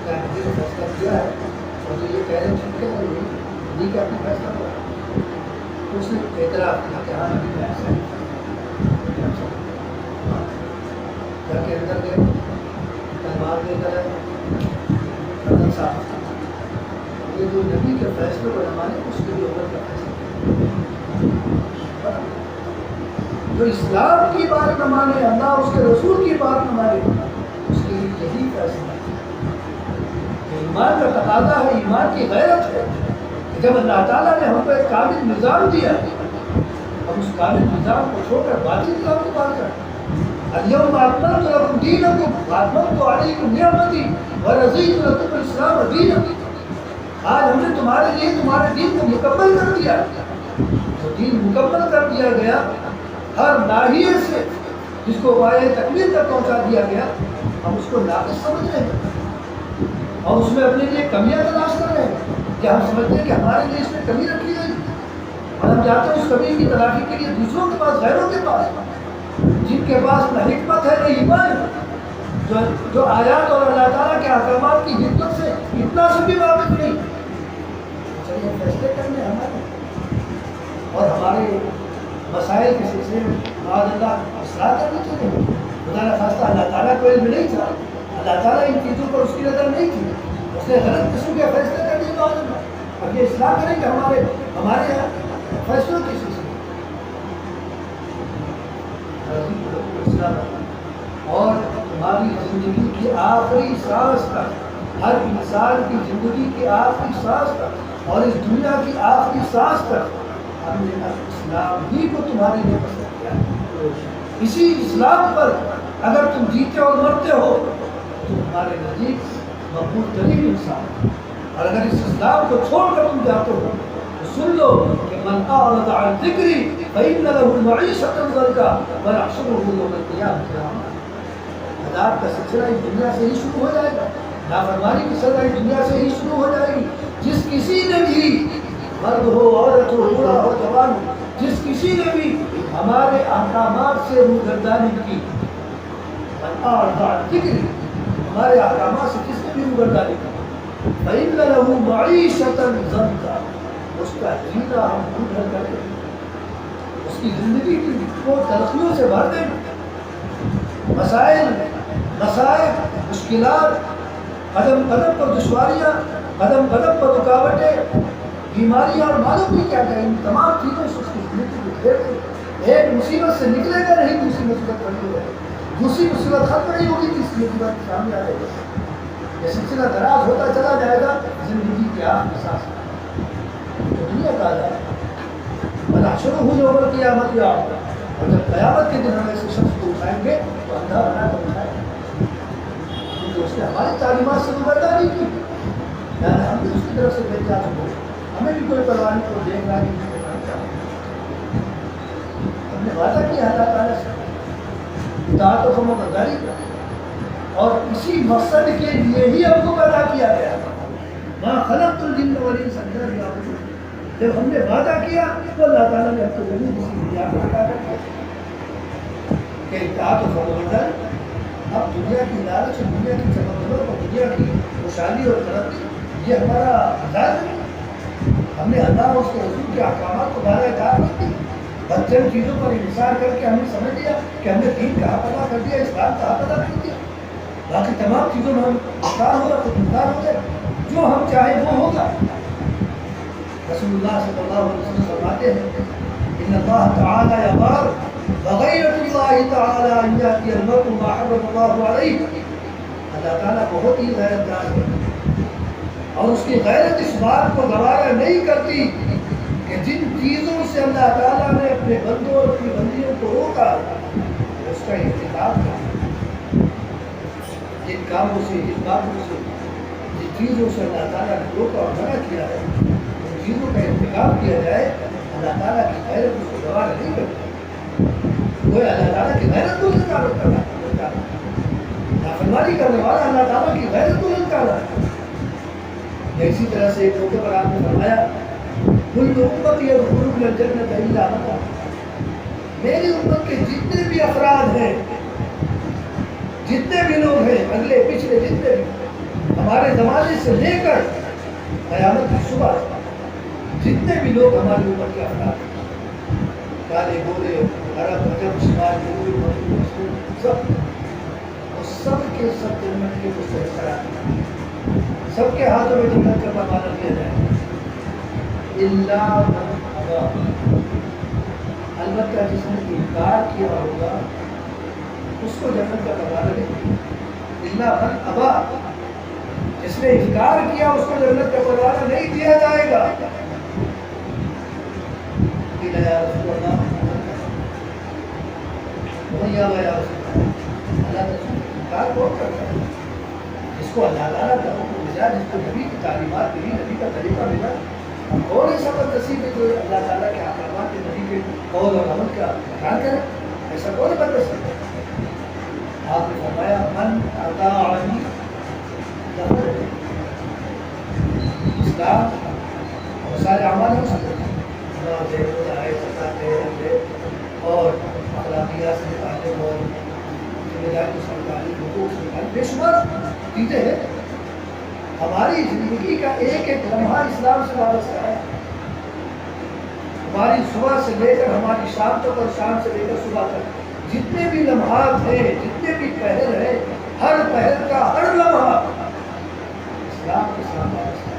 کیا مجھے نے فیصلہ کیا ہے، اور تو یہ کہہ رہے ٹھیک ہے نہیں کہ آپ نے فیصلہ ہوا، اس نے اعتراف کیا کہ ہاں ابھی میں ایسا ہی گھر کے اندر گئے، تلوار لے کر گردن صاف، یہ جو نبی کے فیصلے کو نہ مانے اس کے لیے عمر کا فیصلہ، جو اسلام کی بات نہ مانے، اللہ اس کے رسول کی بات نہ مانے، اس کے لیے یہی فیصلہ ہے۔ ایمان کا تقاضا ہے، ایمان کی غیرت ہے کہ جب اللہ تعالیٰ نے ہم کو ایک کامل نظام دیا، ہم اس کامل نظام کو چھوڑ کر باطل نظام کی بات کریں۔ اليوم اکملت لکم دینکم واتممت علیکم نعمتی ورضیت لکم الاسلام دینا، آج ہم نے تمہارے لیے تمہارے دین کو مکمل کر دیا۔ جو دین مکمل کر دیا گیا، ہر ناحیے سے جس کو پایۂ تکمیل تک پہنچا دیا گیا، ہم اس کو ناقص سمجھ رہے ہیں اور اس میں اپنے لیے کمیاں تلاش کر رہے ہیں کہ ہم سمجھتے ہیں کہ ہمارے لیے اس میں کمی رکھی گئی، اور ہم جاتے ہیں اس کمی کی تلافی کے لیے دوسروں کے پاس، غیروں کے پاس، جن کے پاس نہ حکمت ہے نہ ایمان، جو آیات اور اللہ تعالیٰ کے احکامات کی حکمت سے اتنا سے بھی واقف نہیں۔ چلیے فیصلے کرنے ہمارے اور ہمارے مسائل کے سلسلے میں معاذ اللہ اصلاح کرنی چاہیے۔ خدا نہ خواستہ اللہ تعالیٰ کو علم نہیں تھا، اللہ تعالیٰ ان چیزوں پر اس کی نظر نہیں تھی، اس نے غلط قسم کے فیصلے کر دیے معاذ اللہ۔ اب یہ اصلاح کریں کہ ہمارے یہاں فیصلوں کی سلسلے اور تمہاری زندگی کی آخری سانس تک، ہر انسان کی زندگی کی آخری سانس تک اور اس دنیا کی آخری سانس تک ہم نے اسلام ہی کو تمہارے لیے پسند کیا ہے۔ اسی اسلام پر اگر تم جیتے اور مرتے ہو تو تمہارے نزدیک مقبول ترین انسان، اور اگر اس اسلام کو چھوڑ کر تم جاتے ہو تو سن لو کہ من اعرض عن ذکری فإن له معیشة ضنکا ونحشره یوم القیامة اعمى۔ عذاب کا سلسلہ اس دنیا سے ہی شروع ہو جائے گا، نافرمانی کی سزا اس دنیا سے ہی شروع ہو جائے گی۔ جس کسی نے بھی، مرد ہو عورت ہو بوڑھا ہو جوان ہو، جس کسی نے بھی ہمارے احکامات سے روگردانی کی، من اعرض عن ذکری، ہمارے احکامات سے کس نے بھی روگردانی کی، فإن له معیشة ضنکا، اس کا جینا ہم ادھر کریں گے، اس کی زندگی کو تلخیوں سے بھر دیں گے، مسائل، مسائل، مشکلات، قدم قدم پر دشواریاں، قدم قدم پر رکاوٹیں، بیماریاں اور معلوم نہیں کیا کہیں، تمام چیزوں سے اس کی زندگی کو گھیر دیں۔ ایک مصیبت سے نکلے گا نہیں، دوسری مصیبت بڑی ہو جائے گی، دوسری مصیبت ختم نہیں ہوگی، تیسری مصیبت سامنے آ جائے گی، یہ سلسلہ دراز ہوتا چلا جائے گا زندگی کے آخری سانس تک۔ دنیا کا ہے شروع ہو یوم القیامت یا، اور جب قیامت کے دن ہم ایسے شخص کو اٹھائیں گے تو اندھا بنا کر اٹھائیں گے، کیونکہ اس نے ہماری تعلیمات سے روگردانی کی، یعنی ہم بھی اس کی طرف سے بہتر ہو، ہمیں بھی کوئی پرواہ نہیں، کو دیکھ رہا نہیں، ہم نے وعدہ کیا اللہ تعالیٰ سے اطاعت و فرمانبرداری کا، اور اسی مقصد کے لیے ہی ہم کو پیدا کیا گیا۔ مَا خَلَقْتُ الْجِنَّ وَالْإِنسَ إِلَّا لِيَعْبُدُونِ، جب ہم نے وعدہ کیا تو اللہ تعالیٰ نے ہم کو ضرور اسی لیے عطا کر دیا کہ اطاعت و فرمانبرداری۔ اب دنیا کی لالچ اور دنیا کی چمک دمک اور دنیا کی خوشحالی اور ترقی یہ ہمارا عذاب نہیں، ہم نے اللہ اور اس کے رسول کے احکامات کو دائرۂ کار نہیں کی، بس چند چیزوں پر انحصار کر کے ہم نے سمجھ لیا کہ ہم نے دین کا حق ادا کر دیا، اسلام کا حق ادا کر دیا، باقی تمام چیزوں میں ہم انکار ہوگا تو انکار ہو جائے، جو ہم چاہیں وہ ہوگا۔ رسول اللہ صلی اللہ علیہ وسلم فرماتے ہیں ان اللہ تعالی یغار بغیرۃ اللہ تعالی ان یاتی المرء ما حرم اللہ علیہ، اللہ تعالیٰ بہت ہی غیرت دار ہے، اور اس کی غیرت اس بات کو گوارا نہیں کرتی کہ جن چیزوں سے اللہ تعالیٰ نے اپنے بندوں اور اپنی بندیوں کو روکا اس کا ارتکاب کرنا، جن کاموں سے، جن باتوں سے، جن چیزوں سے اللہ تعالیٰ نے روکا اور منع کیا ہے ان چیزوں کا ارتکاب کیا جائے، اللہ تعالیٰ کی غیرت اس کو گوارا نہیں کرتی۔ وہ اللہ تعالیٰ کی غیرت کو انکار کرنا، نافرمانی کرنے والا اللہ تعالیٰ کی غیرت کو انکار کرنا۔ اسی طرح سے ایک موقع پر آپ نے فرمایا کل امت یدخلون الجنۃ الا من ابا، میری امت کے جتنے بھی افراد ہیں، جتنے بھی لوگ ہیں، اگلے پچھلے جتنے بھی، ہمارے زمانے سے لے کر قیامت کی صبح جتنے بھی لوگ ہماری امت کے افراد ہیں، کالے گورے، عرب عجم شمال جنوب مشرق، سب کے سب جنت کے مستحق، سب کے ہاتھوں میں جنت کا پروانہ دیا جائے الا من ابا، البتہ جس نے انکار کیا ہوگا اس کو جنت کا پروانہ نہیں، الا من ابا، جس نے انکار کیا اس کو جنت کا پروانہ نہیں دیا جائے گا۔ یا رسول اللہ، اللہ انکار کون کرتا ہے؟ جس کو اللہ تعالیٰ کا حکم ملا، جس کو نبی کی تعلیمات ملی، نبی کا طریقہ ملا، کون ایسا بدنصیب ہے جو اللہ تعالیٰ کے احکامات کے، نبی کے قول اور عمل کا انکار کرے؟ ایسا کون بدنصیب ہے؟ آپ نے فرمایا من اطاعنی دخل اسلام اور سارے اعمال ہو سکتے ہیں، نمازیں، روزے، زکاتیں، حج اور اخلاقیات سے متعلق اور ذمہ داری سے متعلق، حقوق سے متعلق بے شمار چیزیں ہیں۔ ہماری زندگی کا ایک ایک لمحہ اسلام سے وابستہ ہے، ہماری صبح سے لے کر ہماری شام تک اور شام سے لے کر صبح تک جتنے بھی لمحات ہیں، جتنے بھی پہر ہیں، ہر پہر کا ہر لمحہ اسلام کے ساتھ وابستہ ہے۔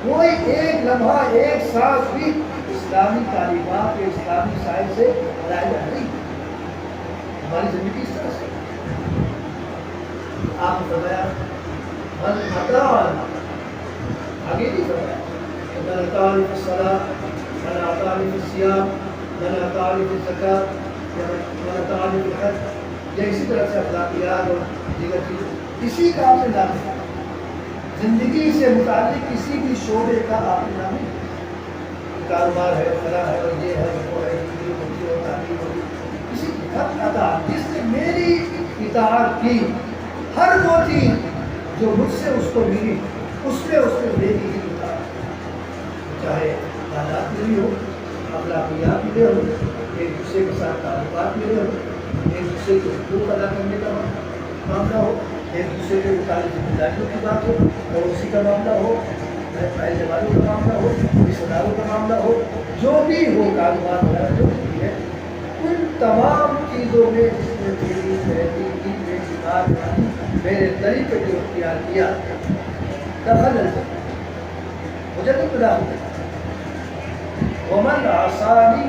کوئی ایک لمحہ، ایک سانس بھی اسلامی تعلیمات یا اسلامی سائنس سے علیحدہ نہیں۔ ہماری زندگی اس طرح سے آپ نے فرمایا من اطاعنا، آگے نہیں فرمایا من اطاعنی فی الصلاۃ، من اطاعنی فی الصیام، من اطاعنی فی الزکاۃ، من اطاعنی فی الحج، یا اسی طرح سے اخلاقیات اور دیگر چیزیں اسی کا آپ نے نام ہے۔ زندگی سے متعلق کسی بھی شعبے کا آپ نے نام ہے، کاروبار ہے، فلاح ہے، اور یہ ہے، وہ ہے، یہ ہوتی ہے، تعلیم ہوتی ہے، کسی کی ہر اطاعت، جس نے میری اطاعت کی، ہر وہ چیز جو مجھ سے اس کو ملی اس میں میری ہی اطاعت، چاہے حالات ملی ہو، اخلاقیات ملے ہو، ایک دوسرے کے ساتھ تعلقات ملے ہو، ایک دوسرے کے حقوق ادا کرنے کا معاملہ ہو، ایک دوسرے کے متعلق ذمہ داریوں کی بات ہو، پڑوسی کا معاملہ ہو، پہلے والوں کا معاملہ ہو، رشتہ داروں کا معاملہ ہو، جو بھی ہو، کاروبار وغیرہ جو بھی ہے، ان تمام چیزوں میں جس نے میری تحقیقی میری بات مانی، میرے طریقے کو اختیار کیا، دخل الجنہ، وہ جنت میں داخل ہے۔ ومن عصانی،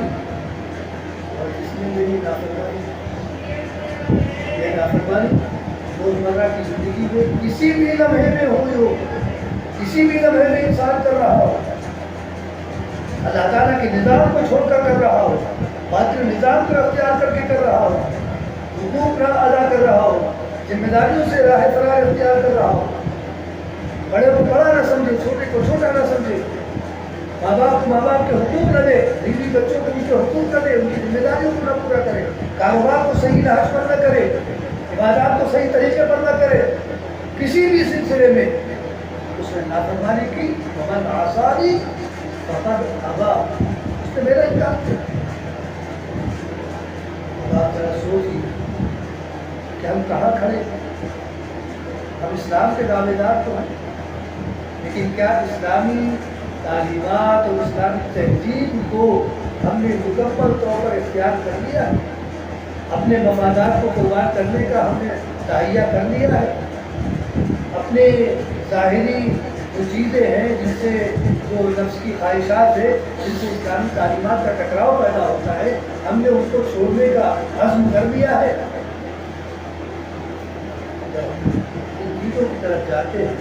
اور جس نے میری نافرمانی، یہ نافرمانی روزمرہ کی زندگی میں کسی بھی لمحے میں ہوئی ہو، کسی بھی لمحے میں انسان کر رہا ہو، اللہ تعالیٰ کے نظام کو چھوڑ کر رہا ہو، باطل نظام کو اختیار کر کے کر رہا ہو، حقوق نہ ادا کر رہا ہو، ذمہ داریوں سے راہ فرار اختیار کر رہا ہو، بڑے کو بڑا نہ سمجھے، چھوٹے کو چھوٹا نہ سمجھے، ماں باپ کے حقوق نہ دے، بیوی بچوں کو ان کے حقوق نہ دے، ان کی ذمہ داریوں کو نہ پورا کرے، کاروبار کو صحیح نہج پر نہ کرے، عبادات کو صحیح طریقے پر نہ کرے، کسی بھی سلسلے میں اس نے نافرمانی کی، ومن عصانی فقد ابا، اس نے میرا انکار کیا۔ اب آپ ذرا سوچیے کہ ہم کہاں کھڑے ہیں؟ ہم اسلام کے دعوے دار تو ہیں، لیکن کیا اسلامی تعلیمات اور اسلامی تہذیب کو ہم نے مکمل طور پر اختیار کر لیا ہے؟ اپنے مفادات کو قربان کرنے کا ہم نے تہیہ کر لیا ہے؟ اپنے ظاہری جو چیزیں ہیں، جن سے جو نفس کی خواہشات ہے، جن سے اسلامی تعلیمات کا ٹکراؤ پیدا ہوتا ہے، ہم نے اس کو چھوڑنے کا عزم کر لیا ہے؟ جب ان چیزوں کی طرف جاتے ہیں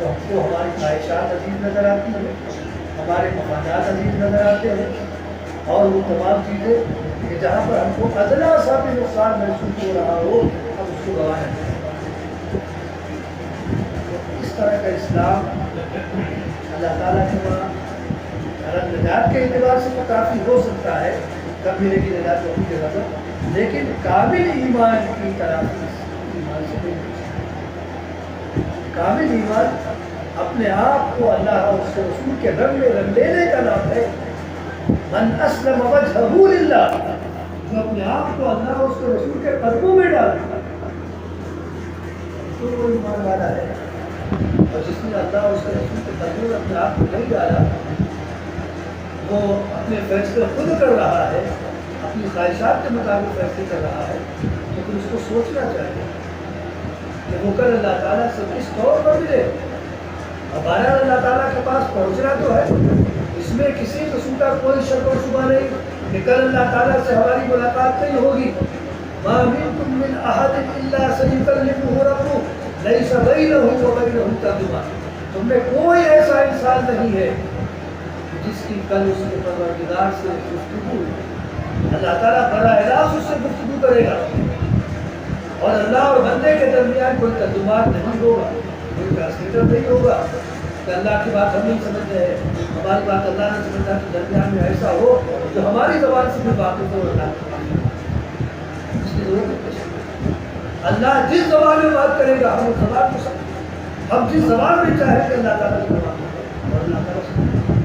تو ہم کو ہماری خواہشات عزیز نظر آتی ہیں، ہمارے مفادات عزیز نظر آتے ہیں، اور وہ تمام چیزیں کہ جہاں پر ہم کو ادنا سا بھی نقصان محسوس ہو رہا ہو ہم اس کو گواہ نہیں کریں۔ اس طرح کا اسلام اللہ تعالیٰ کے وہاں نجات کے اعتبار سے تو کافی ہو سکتا ہے، کبھی لیکن نجات ہونے کے بعد، لیکن کامل ایمان کی طرف ایمان سے نہیں ہو سکتا۔ کامل ایمان اپنے آپ کو اللہ اور اس کے رسول کے رنگ میں رنگ لینے کا نام ہے۔ من اسلم وجهه للہ، جو اپنے آپ کو اللہ اور اس کے رسول کے قدموں میں ڈالتا تو وہ ایمان والا ہے، اور جس نے اللہ اور اس کے رسول کے قدموں میں اپنے آپ کو نہیں ڈالا وہ اپنے فیصلے خود کر رہا ہے، اپنی خواہشات کے مطابق فیصلے کر رہا ہے، لیکن اس کو سوچنا چاہیے کہ وہ کل اللہ تعالیٰ سے کس طور پر ملے۔ ہمارا اللہ تعالیٰ کے پاس پہنچنا تو ہے، اس میں کسی قسم کا کوئی شک و شبہ نہیں کہ کل اللہ تعالیٰ سے ہماری ملاقات نہیں ہوگی۔ مَا مِنْكُم مِّنْ أَحَدٍ إِلَّا سَيُكَلِّمُهُ رَبُّهُ لَيْسَ بَيْنَهُ وَبَيْنَهُ تَرْجُمَانٌ۔ تم میں کوئی ایسا انسان نہیں ہے جس کی کل اس کے پروردگار سے گفتگو ہوئی۔ اللہ تعالیٰ براہ راست اس سے گفتگو کرے گا، اور اللہ اور بندے کے درمیان کوئی ترجمان نہیں ہوگا، کوئی ٹرانسلیٹر نہیں ہوگا کہ اللہ کی بات ہم نہیں سمجھ رہے ہیں، ہماری بات اللہ نہیں سمجھتا، کہ درمیان میں ایسا ہو جو ہماری زبان سے بھی بات ہو اللہ کی اس کی ضرورت ہے۔ اللہ جس زبان میں بات کرے گا ہم اس زبان کو سمجھیں، ہم جس زبان میں چاہیں کہ اللہ تعالیٰ کی بات کریں اور اللہ تعالیٰ سمجھیں۔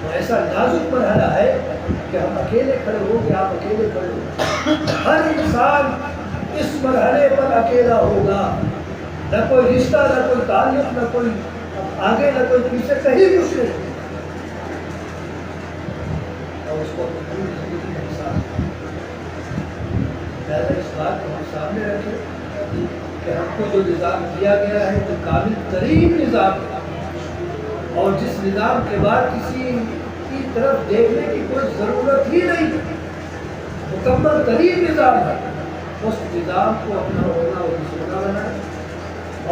تو ایسا نازک مرحلہ ہے کہ ہم اکیلے کھڑے ہو کہ آپ اکیلے کھڑے ہو، ہر انسان اس مرحلے پر اکیلا ہوگا، نہ کوئی رشتہ، نہ کوئی تعلق، نہ کوئی آگے، نہ کوئی پیچھے، کہیں کچھ نہیں، اور اس کو پوری زندگی کا احساس ہے۔ لہٰذا اس بات کو ہم سامنے رکھیں کہ ہم کو جو نظام دیا گیا ہے جو کامل ترین نظام ہے، اور جس نظام کے بعد کسی کی طرف دیکھنے کی کوئی ضرورت ہی نہیں، مکمل ترین نظام ہے، اس نظام کو اپنا ہونا اور سونا بنائے،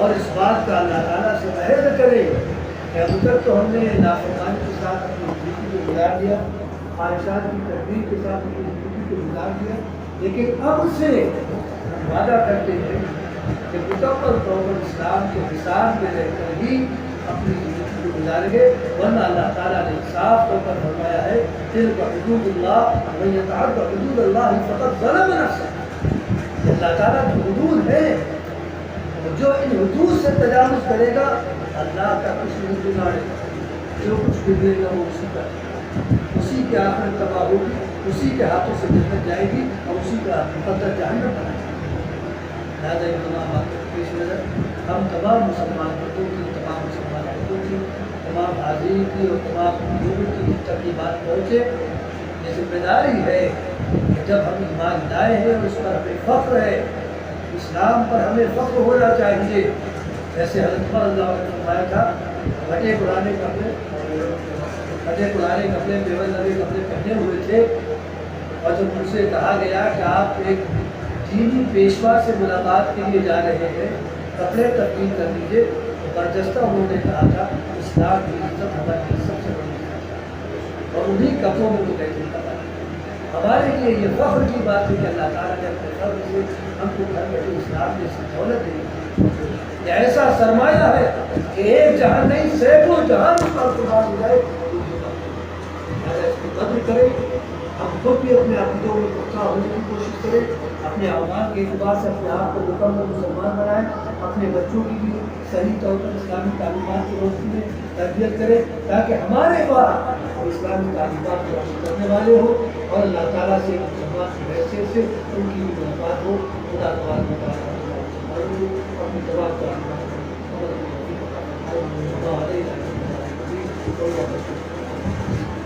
اور اس بات کا اللہ تعالیٰ سے عہد کرے کہ اب تک تو ہم نے نافرمانی کے ساتھ اپنی زندگی کو گزار دیا، خواہشات کی تدبیر کے ساتھ اپنی زندگی کو گزار دیا، لیکن اب سے وعدہ کرتے ہیں کہ مکمل طور پر اسلام کے حساب میں رہ کر ہی اپنی زندگی کو گزاریں گے، ورنہ اللہ تعالیٰ نے صاف طور پر فرمایا ہے تلک حدود اللہ ومن یتعد حدود اللہ فقد ظلم نفسہ۔ اللہ تعالیٰ کی حدود ہے، جو ان حدود سے تجاوز کرے گا اللہ کا کچھ نہیں بگاڑے گا، جو کچھ بگڑے گا وہ اسی کا، اسی کے آخرت تباہ ہوگی، اسی کے ہاتھوں سے جنت جائے گی، اور اسی کا مقدر جہنم بنائے گا۔ لہٰذا ان تمام باتوں کے پیش نظر ہم تمام مسلمان مردوں کی، تمام مسلمان عورتوں کی، تمام حاضرین کی اور تمام لوگوں کی جب تک یہ بات پہنچے، یہ ذمہ داری ہے کہ جب ہم ایمان لائے ہیں اور اس پر ہمیں فخر ہے، اسلام پر ہمیں فخر ہونا چاہیے، جیسے حضرت عمر اللہ نے فرمایا تھا پھٹے پرانے کپڑے بیول نبی کپڑے پہنے ہوئے تھے، اور جب ان سے کہا گیا کہ آپ ایک دینی پیشوا سے ملاقات کے لیے جا رہے ہیں، کپڑے تبدیل کر دیجیے، تو برجستہ انہوں نے کہا تھا اسلام کی عزت ہماری سب سے بڑی ہے، اور انہیں کپڑوں میں وہ کہتے تھا۔ ہمارے لیے یہ فخر کی بات ہے کہ اللہ تعالیٰ نے اپنے فضل سے ہم کو گھر بیٹھے اسلام نے اس دولت دی، یہ ایسا سرمایہ ہے کہ ایک جہاں نہیں سینکڑوں جہاں اس پر قربان ہو جائے، اس کی قدر کریں، ہم خود بھی اپنے عقیدوں میں پختہ ہونے کی کوشش کریں، اپنے اعمال کے اعتبار سے اپنے آپ کو مکمل مسلمان بنائیں، اپنے بچوں کی بھی صحیح طور پر اسلامی تعلیمات کی روشنی میں تربیت کریں، تاکہ ہمارے بعد اسلامی تعلیمات کو حاصل کرنے والے ہوں، اور اللہ تعالیٰ سے مسلمان کی حیثیت سے ان کی بھی ملاقات ہو۔ خدا تبارک و تعالیٰ اپنی تبارک و تعالیٰ